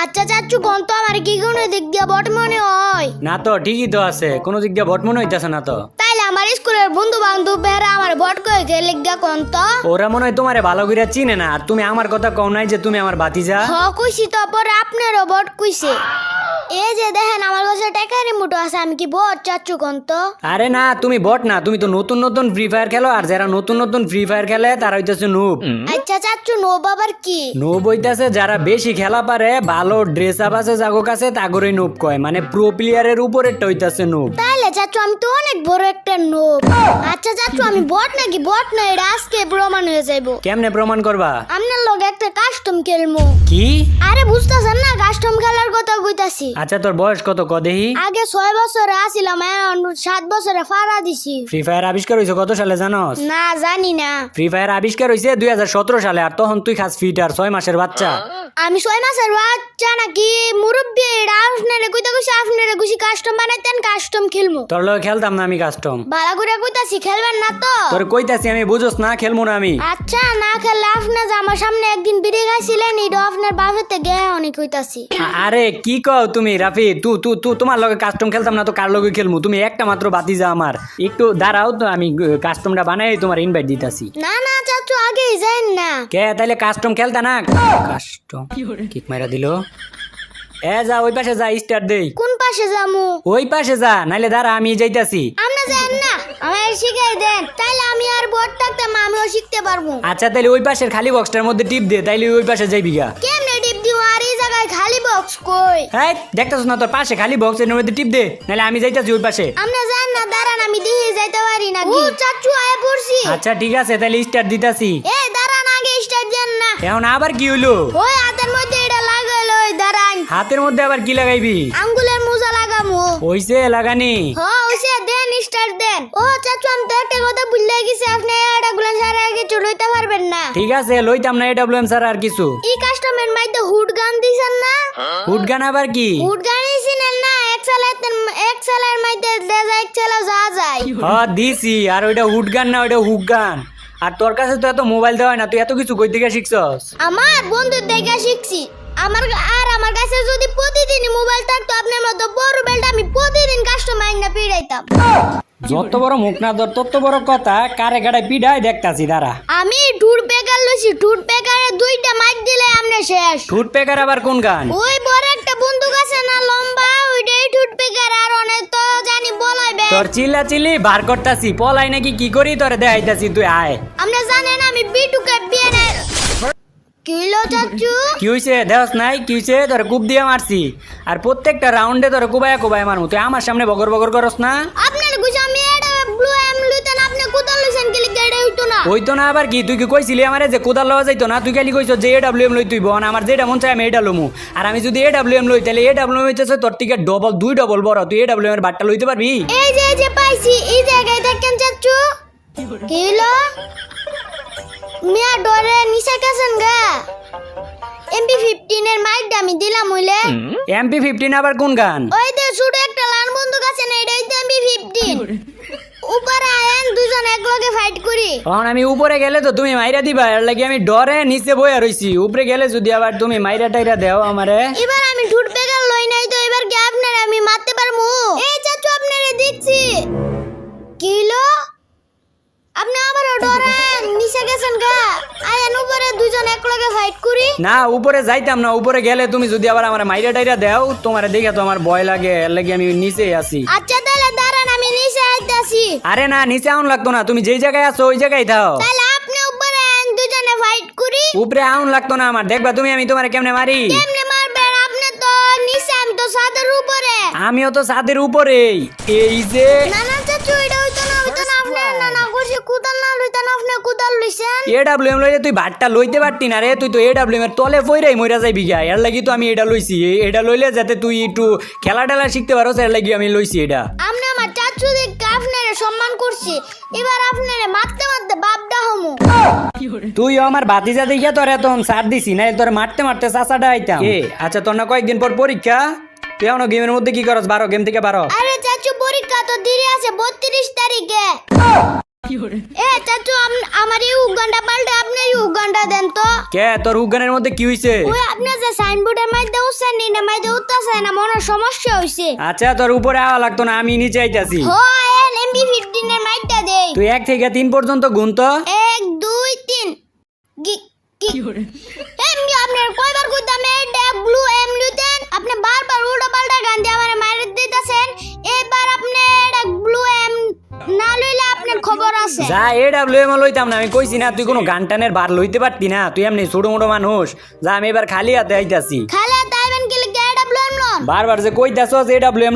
আচ্ছা চাচু কোন তো আমার কি কোনো দিক দিয়ে বট মনে হয়? না তো ঠিকই তো আছে, কোনো দিক দিয়ে বট মনে হইতেছে না তো। তাইলে আমার স্কুলের বন্ধু বান্ধব আমার বট কয়ে গেলে গিয়া কোন তো? ওরা মনে হয় তোমারে ভালো করে চিনে না, আর তুমি আমার কথা কও নাই যে তুমি আমার ভাতিজা। কইছি তো পরে আপনারও বট কইছে। এই যে দেখেন আমার কাছে টাকার মুঠো আছে, আমি কি বট চাচু কোন তো? আরে না, তুমি বট না, তুমি তো নতুন নতুন ফ্রি ফায়ার খেলো, আর যারা নতুন নতুন ফ্রি ফায়ার খেলে তারা হইতেছে নুব। আচ্ছা চাচু নো বাবার কি? নুব হইতেছে যারা বেশি খেলা পারে, ভালো ড্রেস আপ আছে জাগো কাছে, তাগরে নুব কয়, মানে প্রো প্লেয়ারের উপরেরটা হইতেছে নুব। তাইলে চাচু আমি তো অনেক বড় একটা নোব। আচ্ছা চাচু আমি বট নাকি বট না এটা আজকে প্রমাণ হয়ে যাইবো। কেমনে প্রমাণ করবা? আপনার লগে একটা কাস্টম খেলমু। কি? আরে বুঝতাছেন না কাস্টম খেলার কথা কইতাছি। আচ্ছা তোর বয়স কত ক দেহি? আগে 6 বছরে আসিলাম, এখন 7 বছরে ফাড়া দিছি। ফ্রি ফায়ার আবিষ্কার হয়েছে কত সালে জানোস? না জানি না। ফ্রি ফায়ার আবিষ্কার হয়েছে 2017 সালে, আর তখন তুই খাস ফিটার 6 মাসের বাচ্চা। আমি 6 মাসের বাচ্চা নাকি মুরব্বি? এটা আপনারে কইতা কইছি, আপনারে কইছি কাস্টম বানাইতেন, কাস্টম খেলমু। তোর লগে খেলতাম না আমি কাস্টম। ভালো করে কইতাছি খেলবেন না তো? তোর কইতাছি আমি, বুঝোস না, খেলমু না আমি। আচ্ছা না খেললে আপনি যে আমার সামনে একদিন বিড়ি খাইছিলেন, এটা আপনার বাপেতে গে অনেক কইতাছি। আরে কি কও তুমি রাফি? তোমার লগে কাস্টম খেলতাম না তো কার লগে খেলমু? তুমি একটা মাত্র বাতিজা আমার। একটু দাঁড়াও তো, আমি কাস্টমটা বানাই তোমার ইনভাইট দিতাছি। না না চাচু আগেই যাইন না। কে তাইলে কাস্টম খেলতা না? কাস্টম কিক মাইরা দিল। এ যা ওই পাশে যা, স্টার্ট দেই। কোন পাশে যামু? ওই পাশে যা, নাইলে দাঁড়া আমি যাইতাছি। আপনি যান না, আমায় শিখাই দেন, তাইলে আমি আর বট থাকতাম আমিও শিখতে পারবো। আচ্ছা তাইলে ওই পাশের খালি বক্সটার মধ্যে টিপ দে, তাইলে ওই পাশে যাইবি গা। কেমনে টিপ দিও? আর এই জায়গায় খালি বক্স কই? হ্যাঁ দেখতাছ না তোর পাশে খালি বক্স, এর মধ্যে টিপ দে, নাইলে আমি যাইতাছি ওই পাশে। আপনি যান না, দাঁড়ান আমি দেখে যাইতে পারি নাকি? ও চাচু আয় পড়ছি। আচ্ছা ঠিক আছে, তাইলে স্টার্ট দিতাছি। এই দাঁড়ান, আগে স্টার্ট দেন না। এখন আবার কি হইলো? ওই হাতের মধ্যে এটা লাগাইলো, ওই দাঁড়ান। হাতের মধ্যে আবার কি লাগাইবি? আঙ্গুলের মোজা লাগামু। হইছে লাগানি? ওইসে দেন, স্টার্ট দেন। ও চাচু আমি তো একটা কথা ভুলে গেছি, আপনি এটা গুলান সারা আগে চড়াইতে পারবেন না। ঠিক আছে লইতাম না এডব্লিউএম স্যার আর কিছু। এই কাস্টমের মধ্যে হুড গান দিছেন না? হুড গান আবার কি? হুড গান দিছেন না? এক সালের মধ্যে দেখা এক চালা যা যায়। হ্যাঁ দিছি, আর ওইটা হুড গান না, ওইটা হুক গান। আর তোর কাছে তো এত মোবাইল দেওয়া হয় না, তুই এত কিছু কই থেকে শিখছস? আমার বন্ধুর দেখে শিখছি। আমার কাছে যদি প্রতিদিন মোবাইল থাকতো আপনার মতো বড় বেলটা, আমি প্রতিদিন কাস্টমার না পিড়াইতাম। যত বড় মুখ না তোর তত বড় কথা, কারে কারে পিডাই দেখতাছি দাঁড়া। আমি টুর পেকার লইছি, টুর পেকারে 2টা মাইক দিলে আমনে শেষ। ঠুট পেকার আবার কোন গান? ওই বড় একটা বন্দুক আছে না লম্বা, ওইটাই টুর পেকার। আর অনেক তো জানি বলাইবে। তোর চিল্লা চিল্লি বার করতাছি, পলাই নাকি কি করি তোরে দেখাইতাছি, তুই আয়। আপনি জানেন আমি বিটুকে বিয়ে না। কিলো চাচু কি হইছে দেওস নাই? কি হইছে? তোরে কুপ দিয়ে মারছি, আর প্রত্যেকটা রাউন্ডে তোরে কুবায়া মারমু। তুই আমার সামনে বগর বগর করস না? আপনার গুছ আমি এটা ব্লু এম লুতেন, আপনি কোদাল লইছেন কি লিখে এটা হইতো না? হইতো না আবার কি? তুই কি কইছিলি আমারে যে কোদাল লওয়া যাইতো না? তুই খালি কইছ যে এডব্লিউএম লই, তুই বন আমার যেটা মন চাই আমি এটা লমু। আর আমি যদি এডব্লিউএম লই, তাহলে এডব্লিউএম হইতেছে তোর থেকে দুই ডবল বড়। তুই এডব্লিউএম এর বাটটা লইতে পারবি? এই যে পাইছি, এই জায়গায় দেখেন চাচু। কিলো মিয়া ডরে নিচে গেছেন গা। MP15 এর মাইকটা আমি দিলাম হইলে। MP15 আবার কোন গান? ওই যে ছোট একটা লাল বন্দুক আছে না, এটাই তো MP15। উপরে আয়েন দুজন একলগে ফাইট করি। তখন আমি উপরে গেলে তো তুমি মাইরা দিবা, এর লাগি আমি ডরে নিচে বইয়া রইছি। উপরে গেলে যদি আবার তুমি মাইরা টাইরা দেও আমারে। এবার আমি ঠুট পেগার লই নাই তো, এবার কি আপনারে আমি মারতে পারমু? এই চাচু আপনারে দেখছি। কিলো আপনি আবারও ডরেন নিচে গেছেন গা। আয়েন উপরে দুজন একলগে ফাইট করি। না উপরে যাইতাম না, উপরে গেলে তুমি যদি আবার আমার মাইরা টাইরা দেও, তোমারে দেখে তো আমার ভয় লাগে, এর লাগি আমি নিচেই আছি। আচ্ছা তাহলে দাঁড়ান আমি নিচে আইতাছি। আরে না নিচে আউন লাগতো না, তুমি যেই জায়গায় আছো ওই জায়গায় থাও। তাহলে আপনি উপরে আয়েন দুজনে ফাইট করি। উপরে আউন লাগতো না আমার, দেখবা তুমি আমি তোমারে কেমনে মারি। কেমনে মারবেন? আপনি তো নিচে, আমি তো ছাদের উপরে। আমিও তো ছাদের উপরেই। এই যে না না চাচু এটা হইতো না আপনি না করছি কুদাল না লইতেন, আপনি কুদাল লইছেন। এডব্লিউএম লইলে তুই ভাতটা লইতে পারতি না রে, তুই তো এডব্লিউএম এর তলে পইরাই মইরা যাইবি গা। এর লাগি তো আমি এটা লইছি। এটা লইলে যাতে তুই একটু খেলা টেলা শিখতে পারোস, এর লাগি আমি লইছি এটা। আপনি আমার চাচু দেখে আপনারে সম্মান করছি, এবার আপনারে মারতে মারতে বাপডা হমু। তুই আমার ভাতিজা দেখিয়া তোর এত সার দিছি না, তোর মারতে মারতে চাচাটা আইতাম। আচ্ছা তোর না কয়েকদিন পর পরীক্ষা, তুই এখনো গেমের মধ্যে কি করস? বারো গেম থেকে বারো। আরে চাচু পরীক্ষা তো দেরি আছে 32 তারিখে। চাচু আমার এই উগান্ডা পাল্টে আপনার এই উগান্ডা দেন তো। কে তোর উগানের মধ্যে কি হইছে? ওই আপনি যে সাইনবোর্ডের মধ্যে উচ্ছেন আছে না মনে সমস্যা হইছে আচ্ছা তোর উপরে আওয়া লাগতো না, আমি নিচে আইতাছি। হয় MP15 এর মাইকটা দেই তুই 1 থেকে 3 পর্যন্ত গুন তো। 1 2 3 এমনি আপনার কয়বার কইতাম এটা ব্লু এম লুতেন আপনি বারবার উল্টো পাল্টা গান দিয়ে আমারে মাইরে দিতেছেন। এবার আপনি এটা ব্লু এম না লইলে আপনার খবর আছে। যা AWM লইতাম না, আমি কইছি না তুই কোনো গান টানের বার লইতে পারতি না, তুই এমনি ছোট মোটো মানুষ। যা আমি এবার খালি হাতে আইতাছি। খালা তাইবেন কি লাগে AWM লোন বারবার যে কইতাছস AWM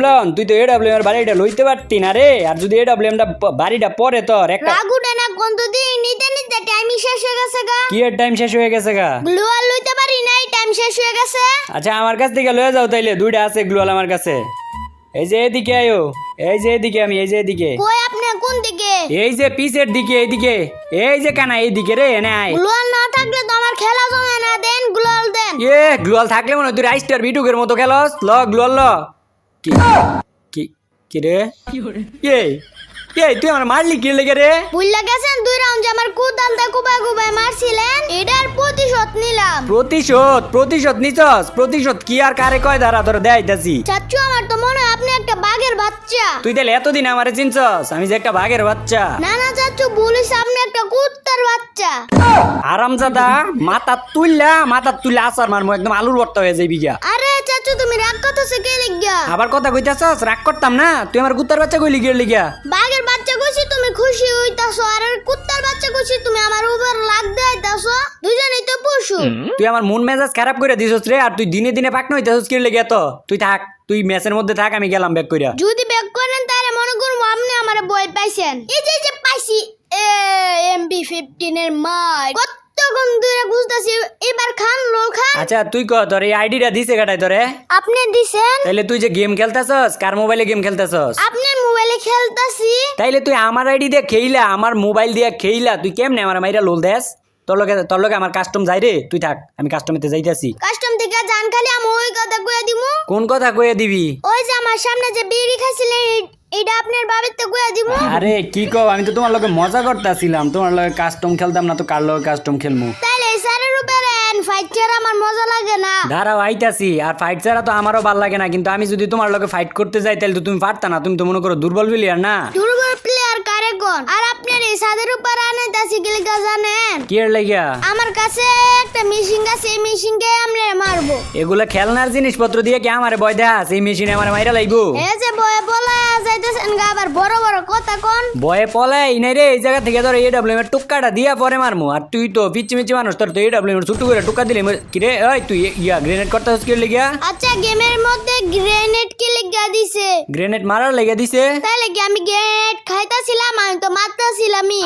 লন, তুই তো AWM এর বাড়িটা লইতে পারতি না রে। আর যদি AWM টা বাড়িটা পরে তোর একটা রাগুটা না কোন তো দিন নিতে নিতে টাইম শেষ হয়ে গেছে গা। কি এর টাইম শেষ হয়ে গেছে গা? গ্লু আর লইতে পারি নাই টাইম শেষ হয়ে গেছে। আচ্ছা আমার কাছ থেকে লয়ে যাও তাইলে, দুইটা আছে গ্লুয়াল আমার কাছে। এই যে এদিকে আয়ো, এই যে এদিকে, আমি এই যে এদিকে, কই আপনি কোন দিকে? এই যে পিছের দিকে, এইদিকে, এই যে কানা এইদিকে রে, এনে আয়। গ্লু আর না থাকলে তো আমার খেলা জমে না, দেন গ্লু আর দেন। গ্লুয়াল থাকলে মনে হয় তুই রাইস্টার বিটুকের মতো খেলস। গ্লুয়াল কি কি কি রে? তুই আমার মারলি কি লেগে রে? বুঝলা গেছেন 2 রাউন্ড যে আমার কুদালটা কুবাই মারছিলেন, এটার প্রতিশোধ নিলাম। প্রতিশোধ নিছস? প্রতিশোধ কি আর কারে কয় দাঁড়া তোর দেখাইতাছি। চাচু আমার তো মনে হয় আপনি একটা বাঘের বাচ্চা। তুই তাহলে এতদিন আমারে চিনছস আমি যে একটা বাঘের বাচ্চা? না না চাচু বলিস আপনি একটা কুত্তার বাচ্চা। আরামজাদা, মাথা তুললা আসার মারমু, একদম আলুর ভর্তা হয়ে যাবি গিয়া। আরে চাচু তুমি রাগ করতেছ কে লিগা? আবার কথা কইতাছস? রাগ করতাম না, তুই আমার কুত্তার বাচ্চা কইলি গিয়ে লিগা। বাঘের বাচ্চা কইছি তুমি খুশি হইতাছো, আর কুত্তার বাচ্চা কইছি তুমি আমার উপর লাগ দেইতাছো। দুজনেই তো পশু। তুই আমার মন মেজাজ খারাপ করে দিছস রে। আর তুই দিনে দিনে পাকনা হইতাছস কি লিগা? তো তুই থাক, তুই মেসের মধ্যে থাক, আমি গেলাম ব্যাক কইরা। যদি ব্যাক করেন তাহলে মনে করবো আপনি আমার বই পাইছেন। এই যে পাইছি MP15 এর মাইক। কতক্ষণ ধরে খুঁজতাছি, এবার খান লোল খান। আচ্ছা তুই ক তোর এই আইডিটা দিছে কাটাই তোরে? আপনি দিছেন। তাইলে তুই যে গেম খেলতাছস, কার মোবাইলে গেম খেলতাছস? আপনার মোবাইলে খেলতাছি। তাইলে তুই আমার আইডি দিয়ে খেইলা, আমার মোবাইল দিয়ে খেইলা, তুই কেমনে আমার মাইরা লোল দেস? তোর লগে আমার কাস্টম যাই রে, তুই থাক, আমি কাস্টমেতে যাইতাছি। কাস্টম থেকে জান খালি আমি ওই কথা কইয়া দিমু। কোন কথা কইয়া দিবি? ওই যে আমার সামনে যে বিড়ি খাইছিলেন এটা আপনার বাবার তো কইয়া দিমু। আরে কি কও, আমি তো তোমার লগে মজা করতেছিলাম, তোমার লগে কাস্টম খেলতাম না তো কার লগে কাস্টম খেলমু? তাইলে স্যারের উপরে ফাইট ছাড়া আমার মজা লাগে না। দাঁড়াও আইতাছি। আর ফাইট ছাড়া তো আমারও ভাল লাগে না, কিন্তু আমি যদি তোমার লগে ফাইট করতে যাই তাহলে তো তুমি পারতা না, তুমি তো মনে করো দুর্বল প্লেয়ার না। দুর্বল প্লেয়ার কারে কোন? আর আপনার এই ছাদের উপর আনাইতাছি কি লাগা জানেন? কি এর লাগিয়া? আমার কাছে একটা মেশিন আছে, এই মেশিনকে আমরা মারবো। এগুলা খেলনার জিনিসপত্র দিয়ে কি আমারে ভয় দেখাস? এই মেশিনে আমারে মাইরা লাইবো? এই যে বয়ে বলা যাইতেছেন গা, আবার বড় বড় কথা কোন। ভয়ে পলাই নাই রে, এই জায়গা থেকে ধর AWM এর টুক্কাটা দিয়া পরে মারমু। আর তুই তো পিচ্ছি মিচ্ছি মানুষ, তোর তো AWM এর ছুটু করে টুক্কা দিলে কি রে? ওই তুই গ্রেনেড করতেছিস কি লাগিয়া? আচ্ছা গেমের মধ্যে গ্রেনেড কি লাগা দিছে? গ্রেনেড মারার লেগে দিছে? তাইলে কি আমি গ্রেনেড খাইতাছিলাম? আমি তো মারতাছিলামই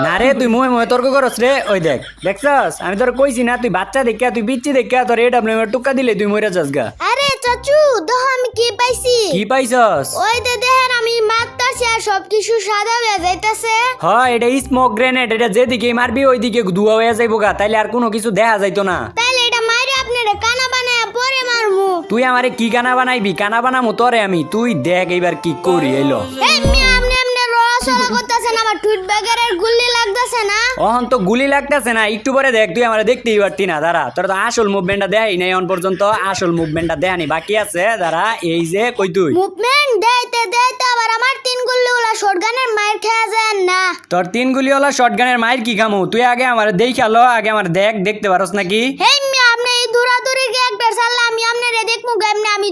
না রে, তুই মুহে তর্ক করস রে। ওই দেখছস, আমি তোর কইছি না, তুই বাচ্চা দেখা, তুই পিচ্ছি দেখা, তোর AWM এর টুক্কা দিলে তুই মরে যাস গা। আরে চাচু দেখো আমি কি পাইছি। কি পাইছস? ওই দেখেন আমি মারতাছি আর সবকিছু সাদা হয়ে যাইতাছে। হয় এটা স্মোক গ্রেনেড, এটা যেদিকে মারবি ওইদিকে ধোঁয়া হয়ে যাইব গা, তাইলে আর কোনো কিছু দেখা যাইতো না। তাইলে এটা মাইরে আপনারা কানা বানায় পরে মারমু। তুই আমারে কি কানা বানাইবি? কানা বানামু তোরে আমি, তুই দেখ এইবার কি করি। এলো এমনি আপনি রসলা করতেছেন, আমার টুট ব্যাগের গুল্লি লাগতেছে না। অহন তো গুলি লাগতেছে না, একটু পরে দেখ, তুই আমারে দেখতেই পারতি না। দাঁড়া, তোর তো আসল মুভমেন্টটা দেখাই নাই এখন পর্যন্ত, আসল মুভমেন্টটা দেখানি বাকি আছে। দাঁড়া, এই যে কই তুই মুভমেন্ট দেইতে দেইতে আবার আমার 3 গুল্লি ওলা শটগানের মাইর খেয়ে যায় না। তোর 3 গুলিওয়ালা শটগানের মাইর কি খামু? তুই আগে আমারে দেখালো, আগে আমার দেখতে পারস নাকি? এমনি আপনি এই দূরাদূরি গিয়ে একটা সাল্লা আমি আপনারে দেখমু কেমনে? আমি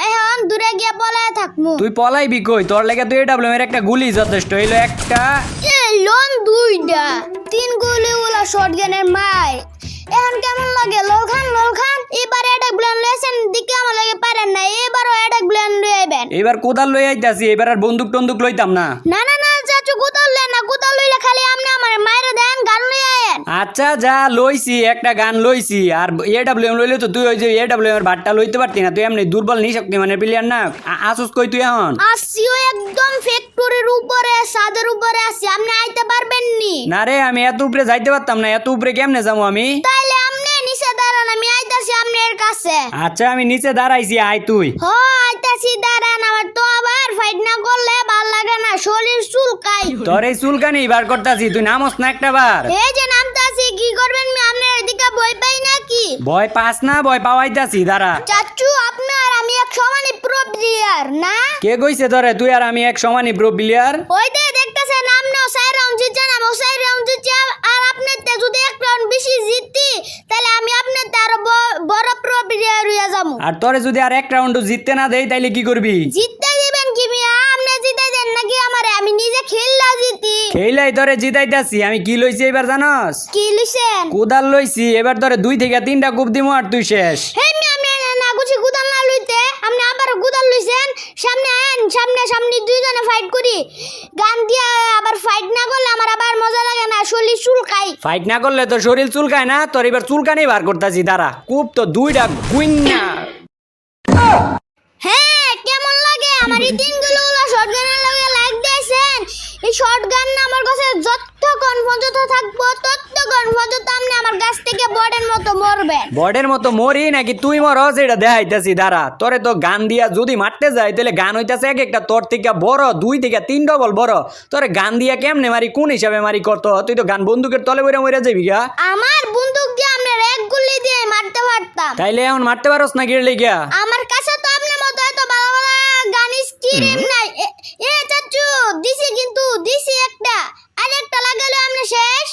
এখন দূরে গিয়ে পলায় থাকমু। তুই পলাইবি কই? তোর লেগে তুই AWM এর একটা গুলি যথেষ্ট। হইলো একটা লোন 2টা 3 গুলি ওলা শটগানের মাইর। এখন কেমন লাগে? লোল খান এবার এটা ব্লেন লেসেন দিকে আমার লাগে পারেন না, এবারও এটা ব্লেন লইবেন। এবার কোদাল লই আইতাছি, এবার আর বন্দুক টন্দুক লইতাম না। না না না চাচু কোদাল লে না, কোদাল লইলে খালি আপনি আমার মাইরে দেন, গান লই আয়েন। আচ্ছা যা লইছি, একটা গান লইছি। আর AWM লইলে তো তুই ওই যে AWM এর বাটটা লইতে পারতি না, তুই এমনি দুর্বল নিশক্তি মানে প্লেয়ার না। আসুস কই তুই এখন? আসিও একদম ফ্যাক্টরির উপরে, ছাদের উপরে আছি, আপনি আইতে পারবেন নি? না রে, আমি এত উপরে যাইতে পারতাম না, এত উপরে কেমনে যাবো আমি? তাইলে আপনি নিচে দাঁড়ান, আমি আইতাছি আপনার কাছে। আচ্ছা আমি নিচে দাঁড়াইছি, আয় তুই। হ আইতাছি দাঁড়ান, আমার তো আবার ফাইট না করলে ভাল লাগে না, শরীর চুলকাই। তোর এই চুলকানি বার করতাছি, তুই নামস না একটা বার। এই যে নামতাছি কি করবেন? আপনার এদিকে ভয় পাই নাকি? ভয় পাস না? ভয় পাওয়াইতাছি, দাঁড়া। চাচু প্লেয়ার না কে কইছে তোরে তুই আর আমি এক সমানই প্রো প্লেয়ার? ওই যে দেখতেছেন আপনিও 4 রাউন্ড জিতছেন আমিও 4 রাউন্ড জিতছি আর আপনার তে যদি 1 রাউন্ড বেশি জিততি তাহলে আমি আপনার তে আরো বড় প্রো প্লেয়ার হইয়া যাবো। আর তোরে যদি আর এক রাউন্ড জিততে না দেই তাইলে কি করবি? জিততে দিবেন কি মিয়া আপনি জিতাই দেন নাকি আমারে আমি নিজে খেললা জিতি। খেলাই তোরে জিতাইতাছি আমি কি লইছি এবার জানোস? কি লিছেন? কোদাল লইছি এবার তোরে 2 থেকে 3টা কূপ দিমু আর তুই শেষ। হে মিয়া আপনি না গুছি গুদাল না লইতে আপনি আবার গুদাল লইছেন সামনে আন সামনে দুইজনে ফাইট করি গান দিয়া আবার ফাইট না করলে আমার আবার মজা লাগে না শরীর চুলকাই। ফাইট না করলে তো শরীর চুলকায় না তোর এবার চুলকানি বার করতাছি দাঁড়া কূপ তো 2টা গুইন্না। হ্যাঁ কেমন লাগে আমার এই দিনগুলো শটগানের লাগে লাইক দিয়েছেন এই শটগান না আমার কাছে যতক্ষণ পর্যন্ত থাকবো ততক্ষণ পর্যন্ত আপনি আমার কাছ থেকে বর্ডের মতো মরবেন। বর্ডের মতো মরি নাকি তুই মরস এটা দেখাইতাছি দাঁড়া তোরে তো গান দিয়া যদি মারতে যায় তাহলে গান হইতাছে এক একটা তোর থেকে বড় 2 থেকে 3 ডবল বড় তোরে গান দিয়া কেমনে মারি কোন হিসাবে মারি কত তুই তো গান বন্দুকের তলে বইরা মরে যাবি গা। আমার বন্দুক দিয়ে আপনার এক গুলি দিয়ে মারতে পারতাম তাইলে এখন মারতে পারস না গিয়ে লেগা? আমার কাছে তো আপনার মতো এত ভালো ভালো গান স্কিম নাই এ চাচু দিছি একটা আরেকটা লাগালে আপনি শেষ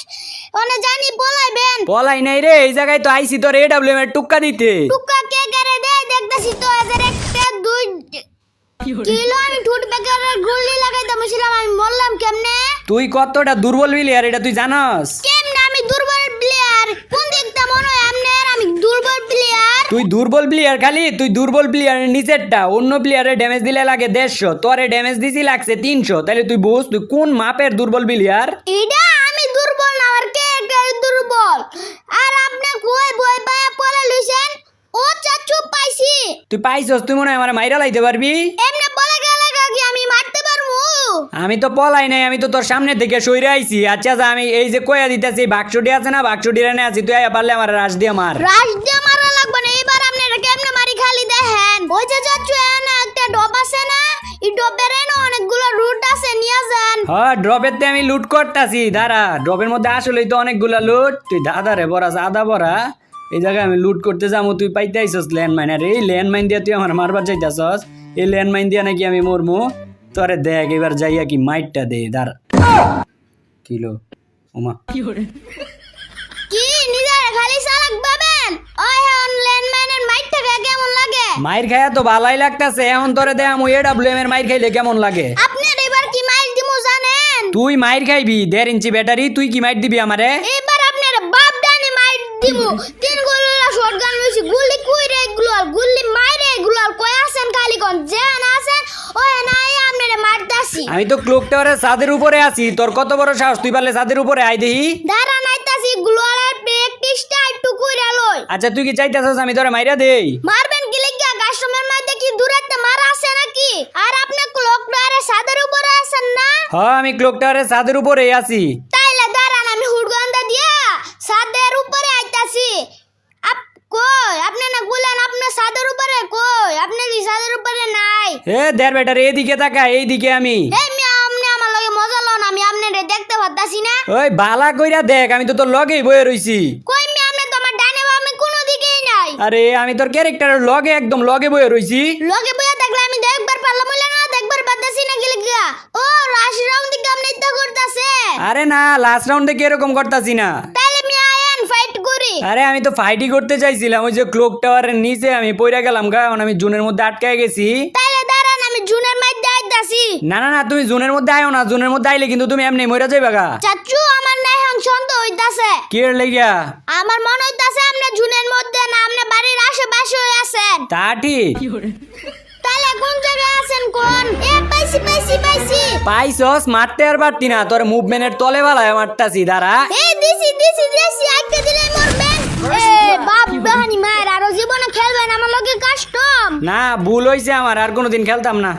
ওনে জানি পলাইবেন। পলাই নাই রে এই জায়গায় তো আইছি তোর এডব্লিউএম এর টুক্কা দিতে। টুকা কে করে দে দেখতাছি তো এদের একটা দুই কিলো আমি ঠুট বেকারের গুলি লাগাইতাম ছিলাম আমি মরলাম কেমনে? তুই কতটা দুর্বল প্লেয়ার এটা তুই জানাস? কেমনে আমি দুর্বল প্লেয়ার কোন দিকটা মনে হয় আপনার আমি দুর্বল প্লেয়ার? তুই দুর্বল প্লেয়ার খালি তুই দুর্বল প্লেয়ারের নিচেরটা অন্য প্লেয়ারের ড্যামেজ দিলে লাগে 150 তোরে ড্যামেজ দিছি লাগছে 300 তাহলে তুই বুঝ তুই কোন মাপের দুর্বল প্লেয়ার। এটা আমি দুর্বল না আর কে দুর্বল আর আপনি কই বই পায়া পড়া লইছেন ও চাচু পাইছি। তুই পাইছস তুই মনে হয় আমার মাইরা লাইতে পারবি? এমনে পড়া গেলে কি আমি মারতে পারমু? আমি তো পলাই নাই আমি তো তোর সামনে থেকে সইরে আইছি। আচ্ছা যা আমি এই যে কইয়া দিতেছি বাক্সটি আছে না বাক্সটি রানে আছি তুই আয়া পারলে আমার রাশ দিয়ে মার। রাশ দিয়ে মারা লাগবে না এবার আপনারা কেমনে মারি খালি দেখেন ওই যে চাচু এনে একটা ডব আছে না এই ডবের এনে অনেকগুলো রুট আছে নিয়ে যান। হ্যাঁ ড্রপের তে আমি লুট করতাছি দাঁড়া ড্রপের মধ্যে আসলেই তো অনেকগুলা লুট তুই দাদা রে বড়া আদা বড়া এই জায়গায় আমি লুট করতে যাবো তুই পাইতে আইসস ল্যান্ডমাইন আর এই ল্যান্ডমাইন দিয়ে তুই আমার মারবার চাইতাছস এই ল্যান্ডমাইন দিয়ে নাকি আমি মরমু তোরে দেখ এবার যাইয়া কি মাইটটা দে দাঁড়া কিলো ওমা কি নিজের খালি চালাক পাবেন ওই অনলাইন ম্যানের মাইট থেকে কেমন লাগে? মাইর খায়া তো ভালাই লাগতাছে এখন তোরে দে আমি এডব্লিউএম এর মাইর খাইলে কেমন লাগে? আপনার এবার কি মাইট দিমু জানেন? তুই মাইর খাইবি 1.5 ইঞ্চি ব্যাটারি তুই কি মাইর দিবি আমারে? এবার আপনার বাপ ডানে মাইট দিমু তিন গুলা শটগান লইছি গুলি কইরে গুলি মাইরে এগুলো কই আছেন খালি কোন জান আছেন ওই নাই আপনারে মারতাছি। আমি তো ক্লক টাওয়ারের ছাদের উপরে আছি তোর কত বড় সাহস তুই পারলে ছাদের উপরে আই দেহি। দাঁড়া নাইতাছি গ্লোয়ালের প্র্যাকটিসটা একটু কইরা লই। আচ্ছা তুই কি চাইতাছস আমি তোরে মাইরা দেই? মারবেন কি লাগিয়া কাস্টমার মধ্যে কি দূরত্বে মারা আছে নাকি? আর আপনি ক্লক টাওয়ারের ছাদের উপরে আছেন না? হ্যাঁ আমি ক্লক টাওয়ারের ছাদের উপরে আছি। তাইলে দাঁড়ান আমি হুড়গন্ধা দিয়া ছাদের উপরে আইতাছি। কই আপনি না বলেন আপনার ছাদের উপরে কই আপনি কি ছাদের উপরে নাই? এ দের বেটার এইদিকে তাকা এইদিকে আমি। এই মিয়া আপনি আমার লগে মজা লন আমি আপনারে দেখতে পারতাছি না। ওই বালা কইরা দেখ আমি তো তোর লগেই বয়ে রইছি। কই মিয়া আপনি তো আমার ডানে বামে কোনো দিকেই নাই। আরে আমি তোর ক্যারেক্টারের লগে একদম লগে বয়ে রইছি। লগে বইয়া দেখলে আমি দেখবার পারলাম না দেখবার পারতাছি না কি লাগিয়া? ও লাস্ট রাউন্ড দিকে আপনি ইচ্ছা করতাছে। আরে না লাস্ট রাউন্ডে কি এরকম করতাছি না। তাইলে মিয়া আয়েন ফাইট করি। আরে আমি তো ফাইটই করতে চাইছিলাম ওই যে ক্লক টাওয়ারের নিচে আমি পইরা গেলাম গা এখন আমি জুনের মধ্যে আটকায় গেছি। তাইলে দাঁড়ান আমি জুনের মধ্যে আইতাছি। না না না তুমি জুনের মধ্যে আইও না জুনের মধ্যে আইলে কিন্তু তুমি এমনি মইরা যাইবা গা। চাচু আমার না এখন সন্দেহ হইতাছে। কি এর লাগিয়া? আমার মনে হইতাছে আপনি জুনের মধ্যে না আপনি বাড়ির আশেপাশে আছেন। তা ঠিক। তাহলে কোন জায়গায় আছেন কোন? এ পাইছি পাইছস মারতে আর পারতি না তোর মুভমেন্টের তলে বালায় মারতাছি দাঁড়া। এই দিছি আইতে দিলে মরবেন। এ বাপ বাহানি মায়ের আরো জীবনে খেলবেন আমার লগে কাস্টম। না ভুল হইছে আমার আর কোনোদিন খেলতাম না।